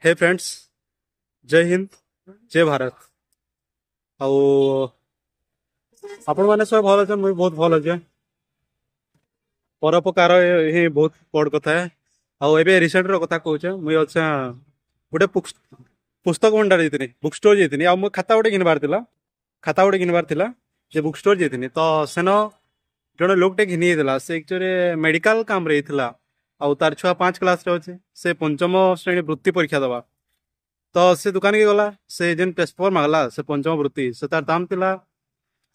हे friends, जय हिंद, जय भारत। ଆଉ ଆପଣମାନେ ସବୁ ଭଲ ଅଛନ୍? ମୁଇଁ ବହୁତ ଭଲ ଅଛେ। ପରୋପକାର ହିଁ ବହୁତ ବଡ଼ କଥା। ଆଉ ଏବେ ରିସେଣ୍ଟର କଥା କହୁଛେ, ମୁଇଁ ଅଛେ ଗୋଟେ ପୁସ୍ତକ ଭଣ୍ଡାର ଯାଇଥିଲି, ବୁକ୍ ଷ୍ଟୋର ଯାଇଥିଲି। ଆଉ ମୋ ଖାତା ଗୋଟେ ଘିନବାର ଥିଲା, ଯେ ବୁକ୍ ଷ୍ଟୋର ଯାଇଥିଲି। ତ ସେନ ଜଣେ ଲୋକଟେ ଘିନି ଯାଇଥିଲା। ସେ ଆକ୍ଚୁଆଲି ମେଡିକାଲ କାମରେ ହେଇଥିଲା। ଆଉ ତାର ଛୁଆ 5 କ୍ଲାସରେ ଅଛେ, ସେ ପଞ୍ଚମ ଶ୍ରେଣୀ ବୃତ୍ତି ପରୀକ୍ଷା ଦେବା। ତ ସେ ଦୋକାନ କି ଗଲା, ସେ ଯେନ୍ ପେପର ମାଗଲା, ସେ ପଞ୍ଚମ ବୃତ୍ତି, ସେ ତାର ଦାମ ଥିଲା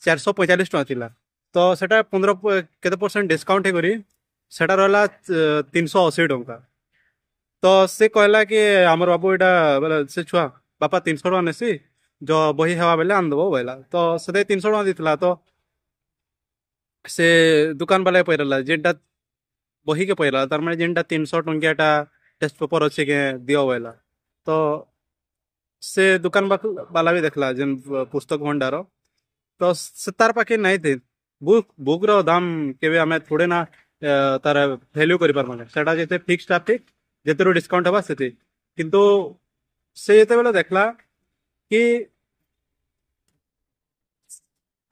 445 ଟଙ୍କା ଥିଲା। ତ ସେଟା 15 କେତେ ପରସେଣ୍ଟ ଡିସକାଉଣ୍ଟ ହେଇକରି ସେଟା ରହିଲା 380 ଟଙ୍କା। ତ ସେ କହିଲା କି ଆମର ବାବୁ ଏଇଟା ବୋଲେ ସେ ଛୁଆ ବାପା 300 ଟଙ୍କା ନେସି, ବହି ହେବା ବେଲେ ଆଣିଦେବ ବୋଇଲା। ତ ସେତେ 300 ଟଙ୍କା ଦେଇଥିଲା। ତ ସେ ଦୋକାନ ବାଲା ପଚାରିଲା ଯେନ୍ଟା ବହିକେ ପଚାରିଲା, ତାର ମାନେ ଯେନ୍ଟା 300 ଟଙ୍କିଆଟା ଟେଷ୍ଟ ପେପର ଅଛି કે ଦିଅ ବୋଇଲା। ତ ସେ ଦୋକାନ ବାଲା ବି ଦେଖିଲା ଯେନ୍ ପୁସ୍ତକ ଭଣ୍ଡାର, ତ ସେ ତାର ପାଖେ ନାଇଁ ଥେ। ବୁକ୍ର ଦାମ କେବେ ଆମେ ଥୋଡ଼େ ନା ତାର ଭ୍ୟାଲ୍ୟୁ କରିପାରମା। ସେଟା ଯେତେ ଫିକ୍ସଟା ଫିକ୍ସ, ଯେତେରୁ ଡିସକାଉଣ୍ଟ ହେବା ସେତେ। କିନ୍ତୁ ସେ ଯେତେବେଳେ ଦେଖିଲା କି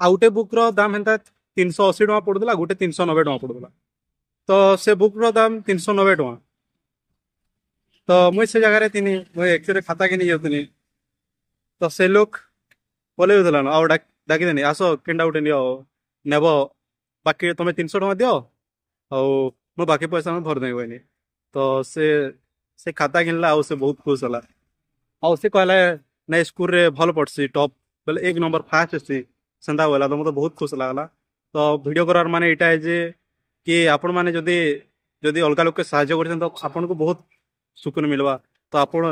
ଆଉ ଗୋଟେ ବୁକ୍ର ଦାମ ହେନ୍ତା 380 ଟଙ୍କା ପଡୁଥିଲା, ଗୋଟେ 390 ଟଙ୍କା ପଡୁଥିଲା। ତ ସେ ବୁକ୍ର ଦାମ 390 ଟଙ୍କା। ତ ମୁଇଁ ସେ ଜାଗାରେ ଥିନି, ମୁଇଁ ଏକ୍ଚୁଆଲି ଖାତା କିନି ଯାଉଥିଲି। ତ ସେ ଲୋକ ପଲେଇ ଯାଉଥିଲା ଆଉ ଡାକିଦେନି, ଆସ କେନ୍ଟା ଗୋଟେ ନିଅ ନେବ, ବାକି ତମେ 300 ଟଙ୍କା ଦିଅ, ଆଉ ମୁଁ ବାକି ପଇସା ମୁଁ ଭରି ଦେବି କହିନି। ତ ସେ ସେ ଖାତା କିଣିଲା, ଆଉ ସେ ବହୁତ ଖୁସି ହେଲା। ଆଉ ସେ କହିଲା ନାଇଁ ସ୍କୁଲରେ ଭଲ ପଢସି, ଟପ୍ ବୋଲେ 1 ନମ୍ବର ଫାଷ୍ଟ ଆସି ସେନ୍ତା କହିଲା। ତ ମତେ ବହୁତ ଖୁସି ଲାଗଲା। ତ ଭିଡ଼ିଓ କରିବାର ମାନେ ଏଇଟା ଯେ କି ଆପଣମାନେ ଯଦି ଯଦି ଅଲଗା ଲୋକ ସାହାଯ୍ୟ କରୁଛନ୍ତି, ତ ଆପଣଙ୍କୁ ବହୁତ ସୁକୁନ ମିଲବା। ତ ଆପଣ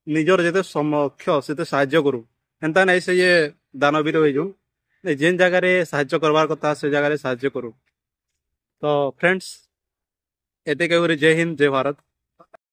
ନିଜର ଯେତେ ସମକ୍ଷ ସେତେ ସାହାଯ୍ୟ କରୁ। ଏନ୍ତା ନାଇଁ ସେ ଦାନବୀର ହେଇଯାଉ, ଯେନ୍ ଜାଗାରେ ସାହାଯ୍ୟ କରବାର କଥା ସେ ଜାଗାରେ ସାହାଯ୍ୟ କରୁ। ତ ଫ୍ରେଣ୍ଡସ୍, ଏତେ କହିକରି ଜୟ ହିନ୍ଦ, ଜୟ ଭାରତ।